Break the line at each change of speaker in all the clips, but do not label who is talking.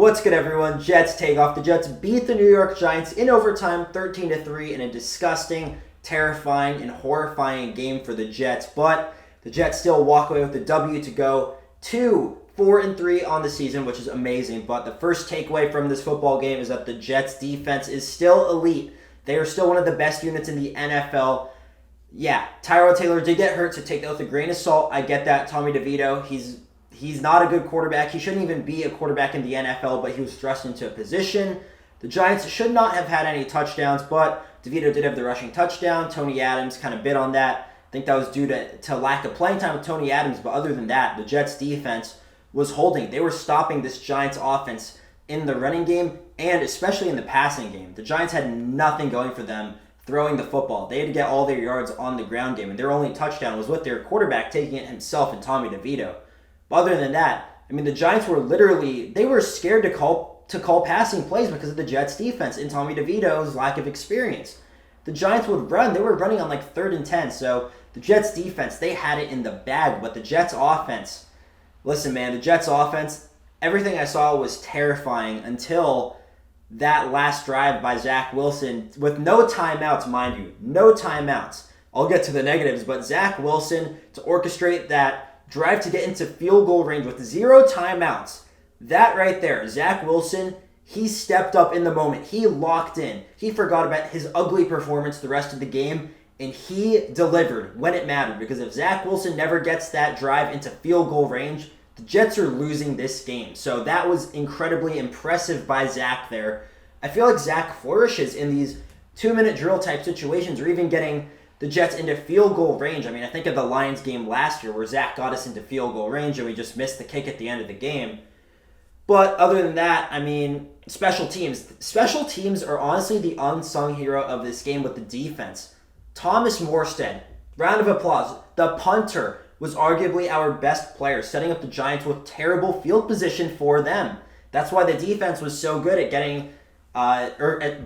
What's good, everyone? Jets take off. The Jets beat the New York Giants in overtime 13-3 in a disgusting, terrifying, and horrifying game for the Jets. But the Jets still walk away with the W to go 4-3 on the season, which is amazing. But the first takeaway from this football game is that the Jets defense is still elite. They are still one of the best units in the NFL. Yeah, Tyrod Taylor did get hurt, so take that with a grain of salt. I get that. Tommy DeVito, he's not a good quarterback. He shouldn't even be a quarterback in the NFL, but he was thrust into a position. The Giants should not have had any touchdowns, but DeVito did have the rushing touchdown. Tony Adams kind of bit on that. I think that was due to lack of playing time with Tony Adams, but other than that, the Jets defense was holding. They were stopping this Giants offense in the running game and especially in the passing game. The Giants had nothing going for them throwing the football. They had to get all their yards on the ground game, and their only touchdown was with their quarterback taking it himself and Tommy DeVito. But other than that, I mean, the Giants were they were scared to call passing plays because of the Jets defense and Tommy DeVito's lack of experience. The Giants would run. They were running on like 3rd and 10, so the Jets defense, they had it in the bag, but the Jets offense, listen, man, the Jets offense, everything I saw was terrifying until that last drive by Zach Wilson with no timeouts, mind you. No timeouts. I'll get to the negatives, but Zach Wilson to orchestrate that drive to get into field goal range with 0 timeouts. That right there, Zach Wilson, he stepped up in the moment. He locked in. He forgot about his ugly performance the rest of the game, and he delivered when it mattered. Because if Zach Wilson never gets that drive into field goal range, the Jets are losing this game. So that was incredibly impressive by Zach there. I feel like Zach flourishes in these 2-minute drill type situations or even getting the Jets into field goal range. I mean, I think of the Lions game last year where Zach got us into field goal range and we just missed the kick at the end of the game. But other than that, I mean, special teams. Special teams are honestly the unsung hero of this game with the defense. Thomas Morstead, round of applause. The punter was arguably our best player, setting up the Giants with terrible field position for them. That's why the defense was so good at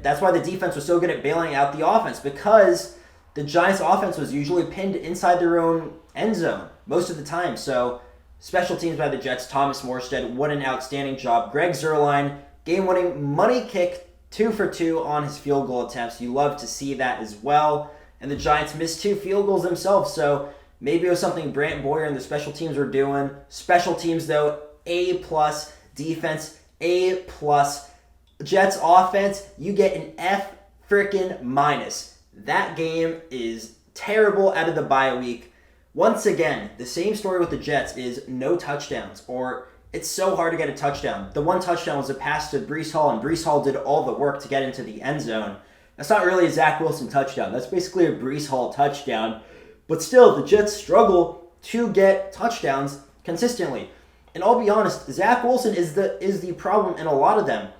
that's why the defense was so good at bailing out the offense, because the Giants' offense was usually pinned inside their own end zone most of the time. So, special teams by the Jets, Thomas Morstead, what an outstanding job. Greg Zuerlein, game-winning money kick, 2 for 2 on his field goal attempts. You love to see that as well. And the Giants missed 2 field goals themselves, so maybe it was something Brant Boyer and the special teams were doing. Special teams, though, A+. Defense, A+. Jets offense, you get an F-frickin-minus. That game is terrible out of the bye week. Once again, the same story with the Jets is no touchdowns, or it's so hard to get a touchdown. The one touchdown was a pass to Breece Hall, and Breece Hall did all the work to get into the end zone. That's not really a Zach Wilson touchdown. That's basically a Breece Hall touchdown. But still, the Jets struggle to get touchdowns consistently. And I'll be honest, Zach Wilson is the problem in a lot of them.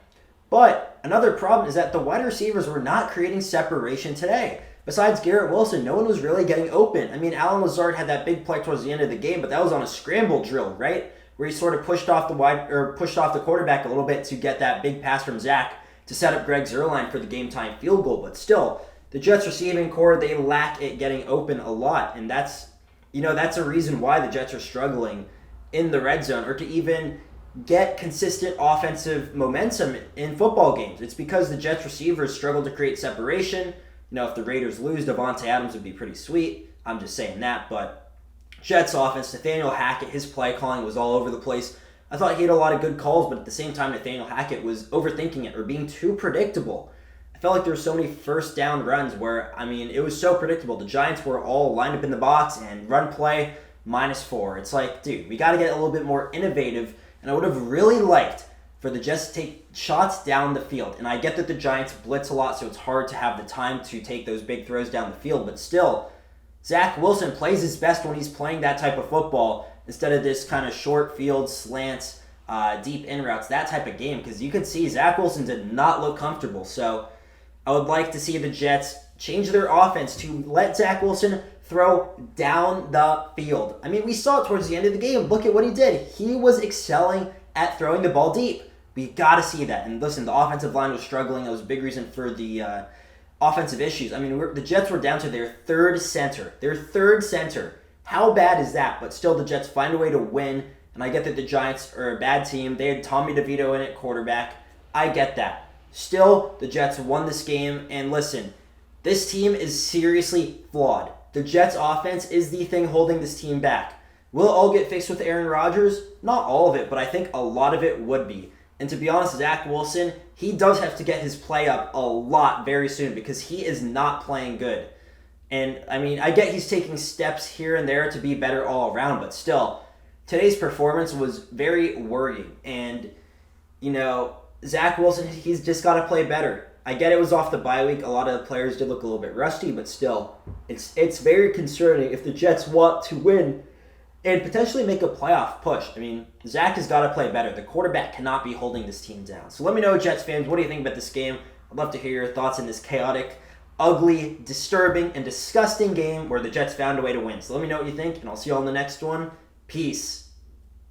But another problem is that the wide receivers were not creating separation today. Besides Garrett Wilson, no one was really getting open. I mean, Allen Lazard had that big play towards the end of the game, but that was on a scramble drill, right? Where he sort of pushed off the quarterback a little bit to get that big pass from Zach to set up Greg Zuerlein for the game-time field goal. But still, the Jets receiving core, they lack it getting open a lot, and that's a reason why the Jets are struggling in the red zone or to even get consistent offensive momentum in football games. It's because the Jets receivers struggle to create separation. If the Raiders lose, Devontae Adams would be pretty sweet. I'm just saying that. But Jets offense, Nathaniel Hackett, his play calling was all over the place. I thought he had a lot of good calls, but at the same time, Nathaniel Hackett was overthinking it or being too predictable. I felt like there were so many first down runs where, it was so predictable. The Giants were all lined up in the box and run play -4. It's like, dude, we got to get a little bit more innovative. And I would have really liked for the Jets to take shots down the field. And I get that the Giants blitz a lot, so it's hard to have the time to take those big throws down the field. But still, Zach Wilson plays his best when he's playing that type of football instead of this kind of short field, slants, deep in routes, that type of game. Because you could see Zach Wilson did not look comfortable. So I would like to see the Jets change their offense to let Zach Wilson throw down the field. We saw it towards the end of the game. Look at what he did. He was excelling at throwing the ball deep. We got to see that. And listen, the offensive line was struggling. That was a big reason for the offensive issues. The Jets were down to their third center. How bad is that? But still, the Jets find a way to win And I get that the Giants are a bad team. They had Tommy DeVito in at quarterback. I get that. Still, the Jets won this game. And listen, this team is seriously flawed. The Jets' offense is the thing holding this team back. Will it all get fixed with Aaron Rodgers? Not all of it, but I think a lot of it would be. And to be honest, Zach Wilson, he does have to get his play up a lot very soon because he is not playing good. And, I mean, I get he's taking steps here and there to be better all around, but still, today's performance was very worrying. And, you know, Zach Wilson, he's just got to play better. I get it was off the bye week. A lot of the players did look a little bit rusty, but still, it's very concerning if the Jets want to win and potentially make a playoff push. I mean, Zach has got to play better. The quarterback cannot be holding this team down. So let me know, Jets fans, what do you think about this game? I'd love to hear your thoughts in this chaotic, ugly, disturbing, and disgusting game where the Jets found a way to win. So let me know what you think, and I'll see you all in the next one. Peace.